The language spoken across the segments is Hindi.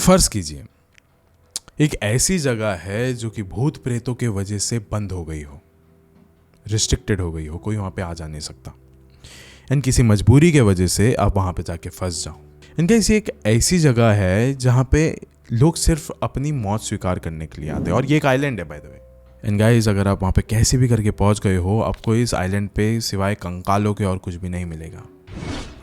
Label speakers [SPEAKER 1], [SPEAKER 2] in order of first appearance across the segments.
[SPEAKER 1] फर्ज कीजिए एक ऐसी जगह है जो कि भूत प्रेतों के वजह से बंद हो गई हो, रिस्ट्रिक्टेड हो गई हो, कोई वहाँ पे आ जा नहीं सकता, एंड किसी मजबूरी के वजह से आप वहाँ पे जाके फंस जाओ। इनका इसी एक ऐसी जगह है जहाँ पे लोग सिर्फ अपनी मौत स्वीकार करने के लिए आते हैं, और ये एक आइलैंड है by the way. And guys, अगर आप वहाँ पे कैसे भी करके पहुँच गए हो, आपको इस आइलैंड पे सिवाय कंकालों के और कुछ भी नहीं मिलेगा।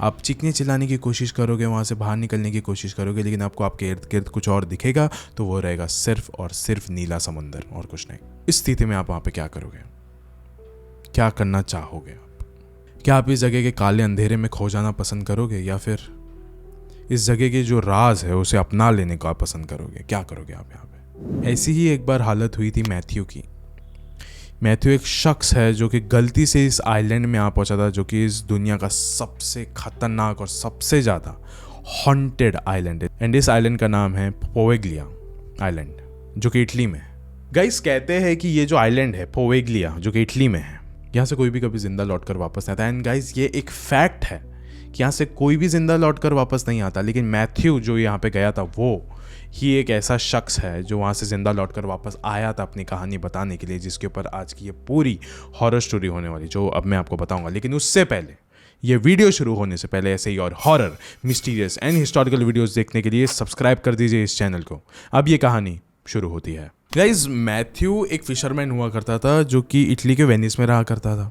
[SPEAKER 1] आप चीखने चिल्लाने की कोशिश करोगे, वहाँ से बाहर निकलने की कोशिश करोगे, लेकिन आपको आपके इर्द गिर्द कुछ और दिखेगा, तो वो रहेगा सिर्फ और सिर्फ नीला समुंदर और कुछ नहीं। इस स्थिति में आप वहाँ पे क्या करोगे, क्या करना चाहोगे आप? क्या आप इस जगह के काले अंधेरे में खो जाना पसंद करोगे, या फिर इस जगह के जो राज है उसे अपना लेने का पसंद करोगे? क्या करोगे आप यहाँ पे? ऐसी ही एक बार हालत हुई थी मैथ्यू की। मैथ्यू एक शख्स है जो कि गलती से इस आइलैंड में आ पहुंचा था, जो कि इस दुनिया का सबसे खतरनाक और सबसे ज़्यादा हॉन्टेड आइलैंड है। एंड इस आइलैंड का नाम है पोवेग्लिया आइलैंड, जो कि इटली में है। गाइस, कहते हैं कि ये जो आइलैंड है पोवेग्लिया, जो कि इटली में है, यहाँ से कोई भी कभी जिंदा लौट कर वापस नहीं आता। एंड गाइस, ये एक फैक्ट है कि यहाँ से कोई भी जिंदा लौट कर वापस नहीं आता। लेकिन मैथ्यू जो यहाँ पे गया था, वो ही एक ऐसा शख्स है जो वहाँ से ज़िंदा लौटकर वापस आया था अपनी कहानी बताने के लिए, जिसके ऊपर आज की ये पूरी हॉरर स्टोरी होने वाली, जो अब मैं आपको बताऊंगा। लेकिन उससे पहले, ये वीडियो शुरू होने से पहले, ऐसे ही और horror, mysterious and historical videos देखने के लिए सब्सक्राइब कर दीजिए इस चैनल को। अब ये कहानी शुरू होती है। गाइस, मैथ्यू एक फिशरमैन हुआ करता था जो कि इटली के वेनिस में रहा करता था।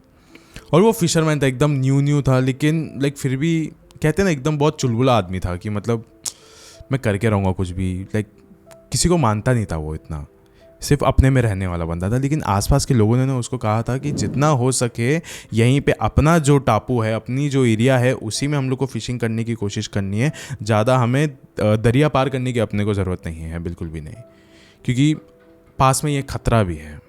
[SPEAKER 1] और वो फिशरमैन था, एकदम न्यू था, लेकिन फिर भी कहते हैं ना, एकदम बहुत चुलबुला आदमी था कि मतलब मैं करके रहूँगा कुछ भी। किसी को मानता नहीं था वो, इतना सिर्फ अपने में रहने वाला बंदा था। लेकिन आसपास के लोगों ने ना उसको कहा था कि जितना हो सके यहीं पे अपना जो टापू है, अपनी जो एरिया है, उसी में हम लोग को फिशिंग करने की कोशिश करनी है। ज़्यादा हमें दरिया पार करने की अपने को ज़रूरत नहीं है, बिल्कुल भी नहीं, क्योंकि पास में ये खतरा भी है।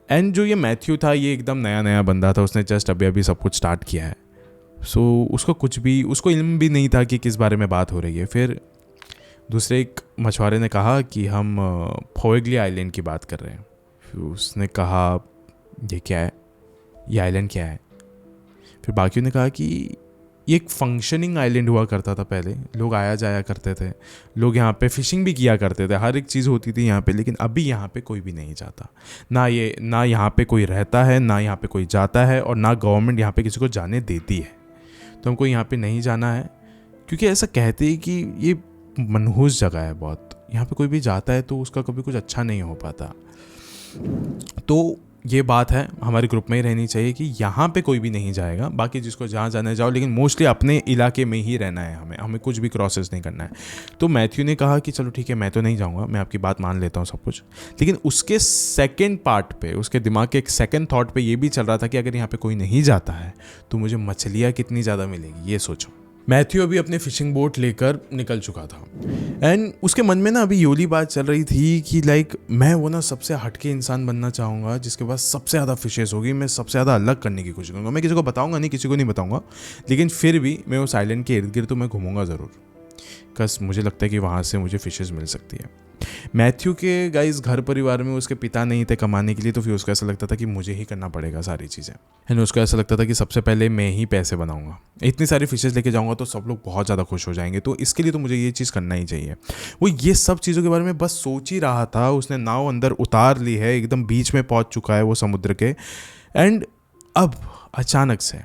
[SPEAKER 1] एंड जो ये मैथ्यू था, ये एकदम नया नया बंदा था, उसने जस्ट अभी अभी सब कुछ स्टार्ट किया है। उसको इल्म भी नहीं था कि किस बारे में बात हो रही है। फिर दूसरे एक मछुआरे ने कहा कि हम पोवेग्लिया आइलैंड की बात कर रहे हैं। फिर उसने कहा, ये क्या है, ये आइलैंड क्या है? फिर बाकियों ने कहा कि ये एक फंक्शनिंग आइलैंड हुआ करता था पहले, लोग आया जाया करते थे, लोग यहाँ पे फिशिंग भी किया करते थे, हर एक चीज़ होती थी यहाँ पे। लेकिन अभी यहाँ पे कोई भी नहीं जाता, ना यहाँ पे कोई रहता है, ना यहाँ पे कोई जाता है, और ना गवर्नमेंट यहाँ पे किसी को जाने देती है। तो हमको यहाँ पे नहीं जाना है, क्योंकि ऐसा कहते हैं कि ये मनहूस जगह है बहुत, यहाँ पे कोई भी जाता है तो उसका कभी कुछ अच्छा नहीं हो पाता। तो ये बात है, हमारे ग्रुप में ही रहनी चाहिए कि यहाँ पे कोई भी नहीं जाएगा, बाकी जिसको जहाँ जाना जाओ, लेकिन मोस्टली अपने इलाके में ही रहना है, हमें कुछ भी क्रॉसेस नहीं करना है। तो मैथ्यू ने कहा कि चलो ठीक है, मैं तो नहीं जाऊँगा, मैं आपकी बात मान लेता हूँ सब कुछ। लेकिन उसके सेकेंड पार्ट पे, उसके दिमाग के एक सेकेंड थॉट पे ये भी चल रहा था कि अगर यहाँ पे कोई नहीं जाता है तो मुझे मछलियाँ कितनी ज़्यादा मिलेगी, ये सोचो। मैथ्यू अभी अपने फिशिंग बोट लेकर निकल चुका था, एंड उसके मन में ना अभी योली बात चल रही थी कि मैं वो ना सबसे हटके इंसान बनना चाहूँगा जिसके पास सबसे ज़्यादा फिशेस होगी। मैं सबसे ज़्यादा अलग करने की कोशिश करूँगा। मैं किसी को बताऊँगा नहीं, किसी को नहीं बताऊँगा, लेकिन फिर भी मैं उस आइलैंड के इर्द गिर्द तो मैं घूमूंगा ज़रूर, बस मुझे लगता है कि वहाँ से मुझे फिशेस मिल सकती है। मैथ्यू के गाइस घर परिवार में उसके पिता नहीं थे कमाने के लिए, तो फिर उसको ऐसा लगता था कि मुझे ही करना पड़ेगा सारी चीज़ें। एंड उसको ऐसा लगता था कि सबसे पहले मैं ही पैसे बनाऊंगा, इतनी सारी फिशेस लेके जाऊंगा तो सब लोग बहुत ज़्यादा खुश हो जाएंगे, तो इसके लिए तो मुझे ये चीज़ करना ही चाहिए। वो ये सब चीज़ों के बारे में बस सोच ही रहा था। उसने नाव अंदर उतार ली है, एकदम बीच में पहुँच चुका है वो समुद्र के। एंड अब अचानक से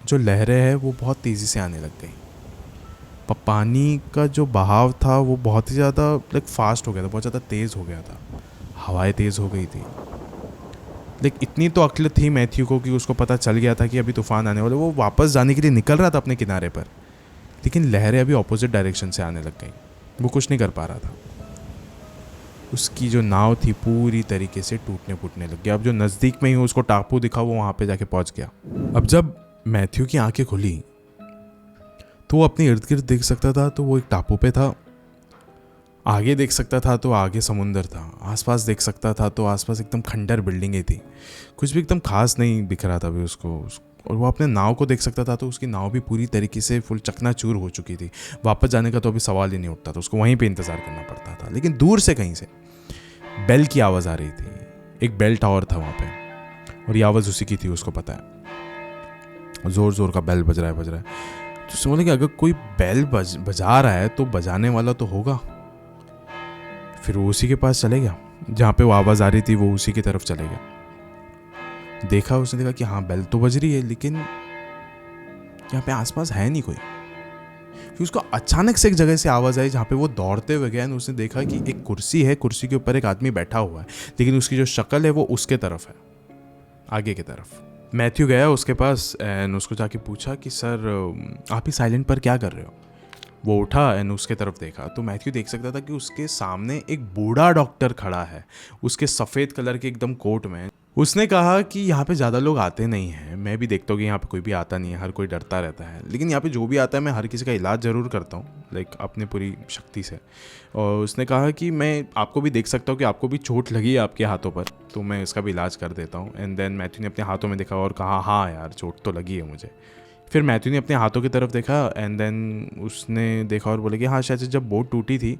[SPEAKER 1] जो लहरें हैं वो बहुत तेज़ी से आने लग गई। पानी का जो बहाव था वो बहुत ही ज़्यादा फास्ट हो गया था, बहुत ज़्यादा तेज़ हो गया था, हवाएं तेज़ हो गई थी। इतनी तो अक्ल थी मैथ्यू को कि उसको पता चल गया था कि अभी तूफान आने वाले। वो वापस जाने के लिए निकल रहा था अपने किनारे पर, लेकिन लहरें अभी ऑपोजिट डायरेक्शन से आने लग गई। वो कुछ नहीं कर पा रहा था। उसकी जो नाव थी पूरी तरीके से टूटने फूटने लग गया। अब जो नज़दीक में ही उसको टापू दिखा, वो वहाँ पे जाके पहुँच गया। अब जब मैथ्यू की आंखें खुली तो वो अपने इर्द गिर्द देख सकता था, तो वो एक टापू पे था। आगे देख सकता था तो आगे समुंदर था, आसपास देख सकता था तो आसपास एकदम खंडर बिल्डिंगें थी, कुछ भी एकदम खास नहीं दिख रहा था अभी उसको। और वो अपने नाव को देख सकता था तो उसकी नाव भी पूरी तरीके से फुल चकनाचूर हो चुकी थी। वापस जाने का तो अभी सवाल ही नहीं उठता था, उसको वहीं पे इंतज़ार करना पड़ता था। लेकिन दूर से कहीं से बेल की आवाज़ आ रही थी। एक बेल टावर था वहाँ पे, और ये आवाज़ उसी की थी, उसको पता है। ज़ोर ज़ोर का बेल बज रहा है। तो उसने बोला कि अगर कोई बेल बजा रहा है तो बजाने वाला तो होगा। फिर वो उसी के पास चले गया, जहाँ पे वो आवाज़ आ रही थी वो उसी की तरफ चले गया। देखा, उसने देखा कि हाँ बेल तो बज रही है, लेकिन यहाँ पे आसपास है नहीं कोई। फिर उसको अचानक से एक जगह से आवाज़ आई जहाँ पे वो दौड़ते हुए गया। उसने देखा कि एक कुर्सी है, कुर्सी के ऊपर एक आदमी बैठा हुआ है, लेकिन उसकी जो शक्ल है वो उसके तरफ है, आगे की तरफ। मैथ्यू गया उसके पास एंड उसको जाके पूछा कि सर आप ही साइलेंट पर क्या कर रहे हो। वो उठा एंड उसके तरफ देखा तो मैथ्यू देख सकता था कि उसके सामने एक बूढ़ा डॉक्टर खड़ा है, उसके सफ़ेद कलर के एकदम कोट में। उसने कहा कि यहाँ पे ज़्यादा लोग आते नहीं हैं, मैं भी देखता हूँ कि यहाँ पे कोई भी आता नहीं है, हर कोई डरता रहता है, लेकिन यहाँ पे जो भी आता है मैं हर किसी का इलाज ज़रूर करता हूँ, लाइक अपनी पूरी शक्ति से। और उसने कहा कि मैं आपको भी देख सकता हूँ कि आपको भी चोट लगी है आपके हाथों पर, तो मैं इसका भी इलाज कर देता हूँ। एंड देन मैथ्यू ने अपने हाथों में देखा और कहा हाँ यार चोट तो लगी है मुझे। फिर मैथ्यू ने अपने हाथों की तरफ देखा एंड देन उसने देखा और बोले कि हाँ शायद से जब बोट टूटी थी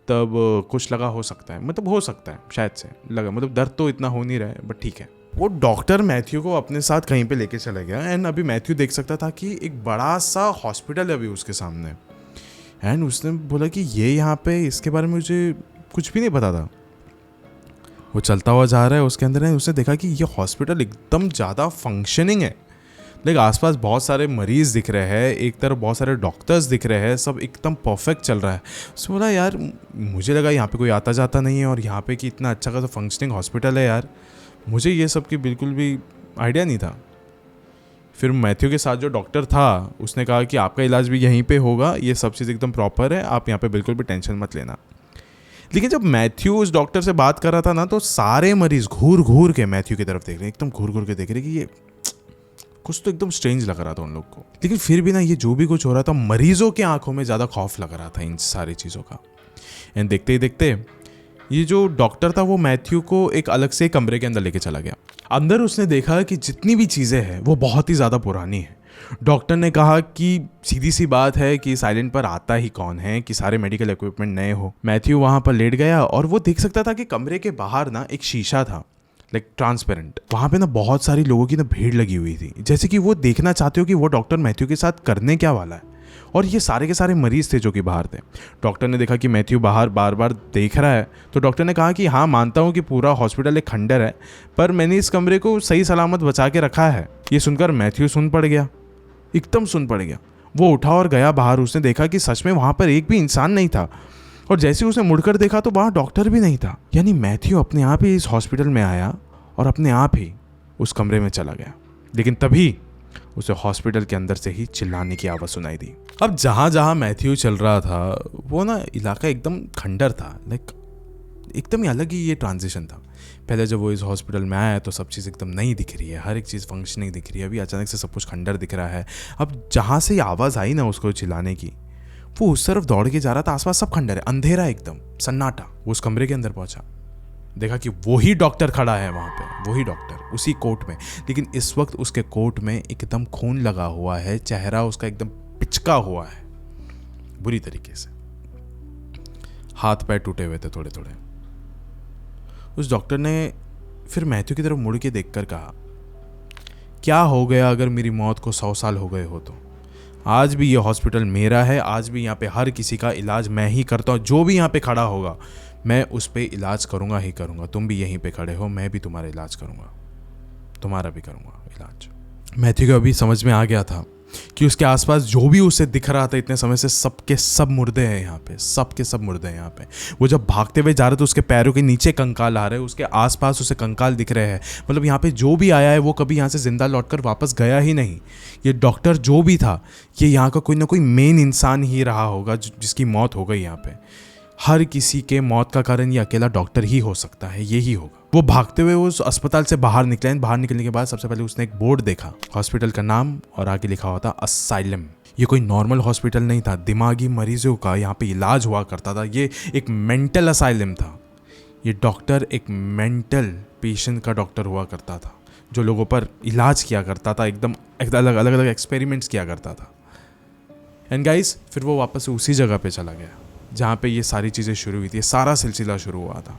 [SPEAKER 1] तब कुछ लगा हो सकता है, मतलब हो सकता है शायद से लगा, मतलब दर्द तो इतना हो नहीं रहा है बट ठीक है। वो डॉक्टर मैथ्यू को अपने साथ कहीं पे लेके चला गया एंड अभी मैथ्यू देख सकता था कि एक बड़ा सा हॉस्पिटल है अभी उसके सामने। एंड उसने बोला कि ये यहाँ पे इसके बारे में मुझे कुछ भी नहीं पता था। वो चलता हुआ जा रहा है उसके अंदर, उसने देखा कि ये हॉस्पिटल एकदम ज़्यादा फंक्शनिंग है, लाइक आसपास बहुत सारे मरीज दिख रहे हैं, एक तरफ बहुत सारे डॉक्टर्स दिख रहे हैं, सब एकदम परफेक्ट चल रहा है। उसने बोला यार मुझे लगा यहाँ पे कोई आता जाता नहीं है और यहाँ पे कि इतना अच्छा खासा फंक्शनिंग हॉस्पिटल है यार, मुझे ये सब की बिल्कुल भी आइडिया नहीं था। फिर मैथ्यू के साथ जो डॉक्टर था उसने कहा कि आपका इलाज भी यहीं पे होगा, ये सब चीज़ एकदम प्रॉपर है, आप यहाँ पे बिल्कुल भी टेंशन मत लेना। लेकिन जब मैथ्यू उस डॉक्टर से बात कर रहा था ना, तो सारे मरीज घूर घूर के मैथ्यू की तरफ देख रहे, एकदम घूर घूर के देख रहे कि ये कुछ तो एकदम स्ट्रेंज लग रहा था उन लोग को। लेकिन फिर भी ना ये जो भी कुछ हो रहा था, मरीजों के आंखों में ज़्यादा खौफ लग रहा था इन सारी चीज़ों का। एंड देखते ही देखते ये जो डॉक्टर था वो मैथ्यू को एक अलग से कमरे के अंदर लेके चला गया। अंदर उसने देखा कि जितनी भी चीज़ें हैं वो बहुत ही ज़्यादा पुरानी है। डॉक्टर ने कहा कि सीधी सी बात है कि साइलेंट पर आता ही कौन है कि सारे मेडिकल इक्विपमेंट नए हो। मैथ्यू वहाँ पर लेट गया और वो देख सकता था कि कमरे के बाहर ना एक शीशा था, लाइक ट्रांसपेरेंट। वहाँ पे ना बहुत सारी लोगों की ना भीड़ लगी हुई थी, जैसे कि वो देखना चाहते हो कि वो डॉक्टर मैथ्यू के साथ करने क्या वाला है। और ये सारे के सारे मरीज थे जो कि बाहर थे। डॉक्टर ने देखा कि मैथ्यू बाहर बार बार देख रहा है, तो डॉक्टर ने कहा कि हाँ मानता हूँ कि पूरा हॉस्पिटल एक खंडर है, पर मैंने इस कमरे को सही सलामत बचा के रखा है। ये सुनकर मैथ्यू सुन पड़ गया, एकदम सुन पड़ गया। वो उठा और गया बाहर। उसने देखा कि सच में वहाँ पर एक भी इंसान नहीं था, और जैसे उसने मुड़कर देखा तो वहाँ डॉक्टर भी नहीं था। यानी मैथ्यू अपने आप ही इस हॉस्पिटल में आया और अपने आप ही उस कमरे में चला गया। लेकिन तभी उसे हॉस्पिटल के अंदर से ही चिल्लाने की आवाज़ सुनाई दी। अब जहाँ जहाँ मैथ्यू चल रहा था वो ना इलाका एकदम खंडर था, लाइक एकदम ही अलग ही ये ट्रांजिशन था। पहले जब वो इस हॉस्पिटल में आया तो सब चीज़ एकदम नई दिख रही है, हर एक चीज़ फंक्शनिंग दिख रही है। अभी अचानक से सब कुछ खंडर दिख रहा है। अब जहाँ से आवाज़ आई ना उसको चिल्लाने की, वो उस तरफ दौड़ के जा रहा था। आसपास सब खंडर है, अंधेरा एकदम सन्नाटा। वो उस कमरे के अंदर पहुंचा, देखा कि वही डॉक्टर खड़ा है वहाँ पे, वही डॉक्टर उसी कोट में। लेकिन इस वक्त उसके कोट में एकदम खून लगा हुआ है, चेहरा उसका एकदम पिचका हुआ है बुरी तरीके से, हाथ पैर टूटे हुए थे थोड़े थोड़े। उस डॉक्टर ने फिर मैथ्यू की तरफ मुड़ के देखकर कहा, क्या हो गया अगर मेरी मौत को 100 साल हो गए हो तो? आज भी ये हॉस्पिटल मेरा है, आज भी यहाँ पे हर किसी का इलाज मैं ही करता हूँ। जो भी यहाँ पे खड़ा होगा मैं उस पर इलाज करूँगा ही करूँगा। तुम भी यहीं पे खड़े हो, मैं भी तुम्हारा इलाज करूँगा, तुम्हारा भी करूँगा इलाज। मैथ्यू को अभी समझ में आ गया था कि उसके आसपास जो भी उसे दिख रहा था इतने समय से, सबके सब मुर्दे हैं यहाँ पे, सबके सब मुर्दे हैं यहाँ पे। वो जब भागते हुए जा रहे थे उसके पैरों के नीचे कंकाल आ रहे हैं, उसके आसपास उसे कंकाल दिख रहे हैं। मतलब यहाँ पे जो भी आया है वो कभी यहाँ से जिंदा लौटकर वापस गया ही नहीं। ये डॉक्टर जो भी था ये यहाँ का कोई ना कोई मेन इंसान ही रहा होगा जिसकी मौत हो गई यहाँ पे। हर किसी के मौत का कारण ये अकेला डॉक्टर ही हो सकता है, यही होगा। वो भागते हुए उस अस्पताल से बाहर निकले। बाहर निकलने के बाद सबसे पहले उसने एक बोर्ड देखा, हॉस्पिटल का नाम, और आगे लिखा हुआ था असाइलम। ये कोई नॉर्मल हॉस्पिटल नहीं था, दिमागी मरीजों का यहाँ पे इलाज हुआ करता था। ये एक मेंटल असाइलम था। ये डॉक्टर एक मेंटल पेशेंट का डॉक्टर हुआ करता था, जो लोगों पर इलाज किया करता था, एकदम अलग अलग एक्सपेरिमेंट्स किया करता था। एंड गाइस, फिर वो वापस उसी जगह पे चला गया जहाँ पे ये सारी चीज़ें शुरू हुई थी, सारा सिलसिला शुरू हुआ था,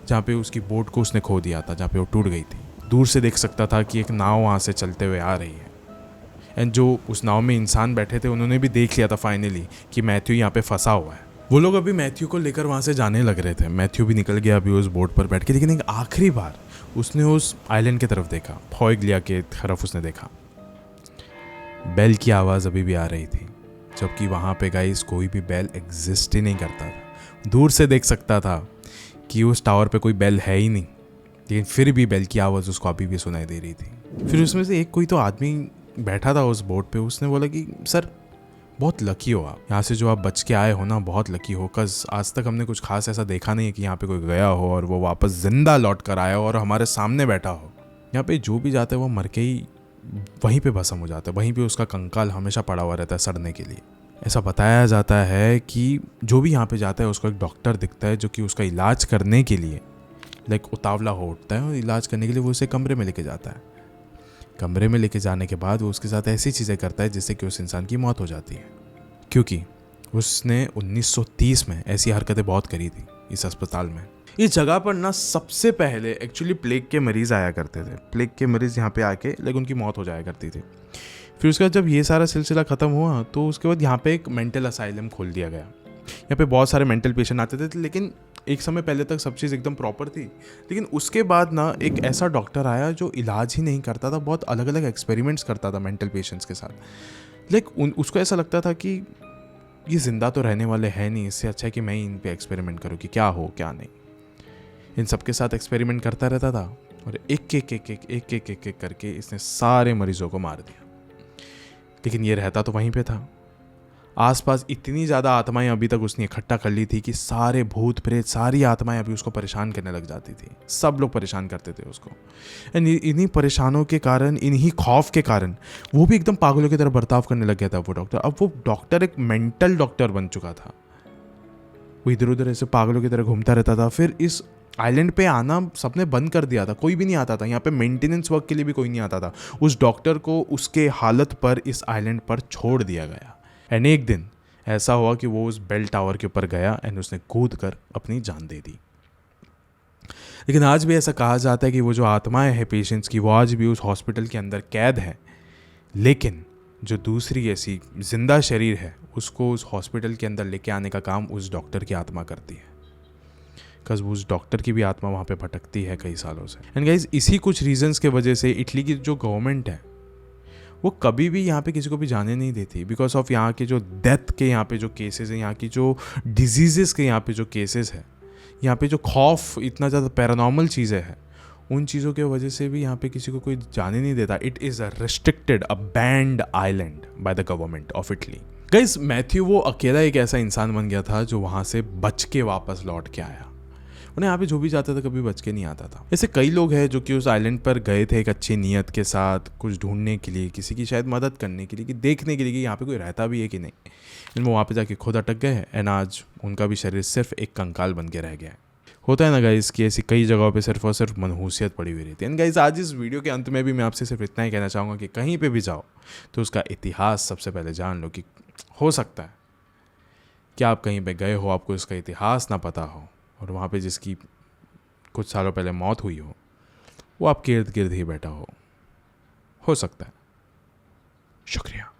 [SPEAKER 1] जहाँ पे उसकी बोट को उसने खो दिया था, जहाँ पे वो टूट गई थी। दूर से देख सकता था कि एक नाव वहाँ से चलते हुए आ रही है। एंड जो उस नाव में इंसान बैठे थे उन्होंने भी देख लिया था फाइनली कि मैथ्यू यहाँ पे फंसा हुआ है। वो लोग अभी मैथ्यू को लेकर वहाँ से जाने लग रहे थे। मैथ्यू भी निकल गया अभी उस बोट पर बैठ के, लेकिन एक आखिरी बार उसने उस आइलैंड की तरफ देखा, फोएग्लिया के तरफ उसने देखा। बेल की आवाज़ अभी भी आ रही थी, जबकि वहाँ पे गाइस कोई भी बेल एग्जिस्ट ही नहीं करता था। दूर से देख सकता था कि उस टावर पे कोई बेल है ही नहीं, लेकिन फिर भी बेल की आवाज़ उसको अभी भी सुनाई दे रही थी। फिर उसमें से एक कोई तो आदमी बैठा था उस बोट पे, उसने बोला कि सर बहुत लकी हो आप, यहाँ से जो आप बच के आए हो ना, बहुत लकी हो, कस आज तक हमने कुछ खास ऐसा देखा नहीं है कि यहाँ पे कोई गया हो और वो वापस जिंदा लौट कर आया हो और हमारे सामने बैठा हो। यहाँ पे जो भी जाता है वो मर के ही वहीं पे भस्म हो जाता है, वहीं पे उसका कंकाल हमेशा पड़ा हुआ रहता है सड़ने के लिए। ऐसा बताया जाता है कि जो भी यहाँ पे जाता है उसको एक डॉक्टर दिखता है जो कि उसका इलाज करने के लिए उतावला हो उठता है, और इलाज करने के लिए वो उसे कमरे में लेके जाता है। कमरे में लेके जाने के बाद वो उसके साथ ऐसी चीज़ें करता है जिससे कि उस इंसान की मौत हो जाती है, क्योंकि उसने 1930 में ऐसी हरकतें बहुत करी थी इस अस्पताल में। इस जगह पर ना सबसे पहले एक्चुअली प्लेग के मरीज़ आया करते थे। प्लेग के मरीज़ यहाँ पे आके उनकी मौत हो जाया करती थी। फिर उसके बाद जब ये सारा सिलसिला ख़त्म हुआ तो उसके बाद यहाँ पे एक मेंटल असाइलम खोल दिया गया। यहाँ पे बहुत सारे मेंटल पेशेंट आते थे, लेकिन एक समय पहले तक सब चीज़ एकदम प्रॉपर थी। लेकिन उसके बाद ना एक ऐसा डॉक्टर आया जो इलाज ही नहीं करता था, बहुत अलग अलग एक्सपेरिमेंट्स करता था मेंटल पेशेंट्स के साथ। लेकिन उसको ऐसा लगता था कि ये ज़िंदा तो रहने वाले हैं नहीं, इससे अच्छा है कि मैं ही इन पे एक्सपेरिमेंट करूँ कि क्या हो क्या नहीं। इन सब के साथ एक्सपेरिमेंट करता रहता था और एक एक करके इसने सारे मरीजों को मार दिया। लेकिन ये रहता तो वहीं पे था। आसपास इतनी ज़्यादा आत्माएं अभी तक उसने इकट्ठा कर ली थी कि सारे भूत प्रेत, सारी आत्माएं अभी उसको परेशान करने लग जाती थी। सब लोग परेशान करते थे उसको। इन्हीं परेशानों के कारण, इन्हीं खौफ के कारण वो भी एकदम पागलों की तरह बर्ताव करने लग गया था वो डॉक्टर। अब वो डॉक्टर एक मेंटल डॉक्टर बन चुका था। वो इधर उधर ऐसे पागलों की तरह घूमता रहता था। फिर इस आइलैंड पे आना सबने बंद कर दिया था, कोई भी नहीं आता था यहाँ पे, मेंटेनेंस वर्क के लिए भी कोई नहीं आता था। उस डॉक्टर को उसके हालत पर इस आइलैंड पर छोड़ दिया गया। एंड एक दिन ऐसा हुआ कि वो उस बेल टावर के ऊपर गया एंड उसने कूद कर अपनी जान दे दी। लेकिन आज भी ऐसा कहा जाता है कि वो जो आत्माएं हैं पेशेंट्स की, वो आज भी उस हॉस्पिटल के अंदर कैद है। लेकिन जो दूसरी ऐसी जिंदा शरीर है उसको उस हॉस्पिटल के अंदर लेके आने का काम उस डॉक्टर की आत्मा करती है, बिकॉज उस डॉक्टर की भी आत्मा वहाँ पे भटकती है कई सालों से। एंड गाइज इसी कुछ रीजंस के वजह से इटली की जो गवर्नमेंट है वो कभी भी यहाँ पे किसी को भी जाने नहीं देती, बिकॉज ऑफ यहाँ के जो डेथ के यहाँ पे जो केसेस हैं, यहाँ की जो डिजीज़ेस के यहाँ पे जो केसेस है, यहाँ पे जो खौफ, इतना ज़्यादा पैरानॉर्मल चीज़ें हैं, उन चीज़ों की वजह से भी यहाँ पे किसी को कोई जाने नहीं देता। It is a restricted, a band island by the government of Italy. Guys Matthew वो अकेला एक ऐसा इंसान बन गया था जो वहाँ से बच के वापस लौट के आया। उन्हें यहाँ पे जो भी जाता था कभी बच के नहीं आता था। ऐसे कई लोग हैं जो कि उस आइलैंड पर गए थे एक अच्छी नीयत के साथ, कुछ ढूंढने के लिए, किसी की शायद मदद करने के लिए, कि देखने के लिए कि यहाँ पे कोई रहता भी है कि नहीं। लेकिन वो वहाँ पे जाके खुद अटक गए एंड आज उनका भी शरीर सिर्फ एक कंकाल बन के रह गया है। होता है ना गाइस कि ऐसी कई जगहों पे सिर्फ और सिर्फ मनहूसियत पड़ी हुई रहती है। एंड गाइस आज इस वीडियो के अंत में भी मैं आपसे सिर्फ इतना ही कहना चाहूँगा कि कहीं पे भी जाओ तो उसका इतिहास सबसे पहले जान लो। कि हो सकता है कि आप कहीं पे गए हो, आपको इसका इतिहास ना पता हो, और वहाँ पे जिसकी कुछ सालों पहले मौत हुई हो वो आपके इर्द गिर्द ही बैठा हो सकता है। शुक्रिया।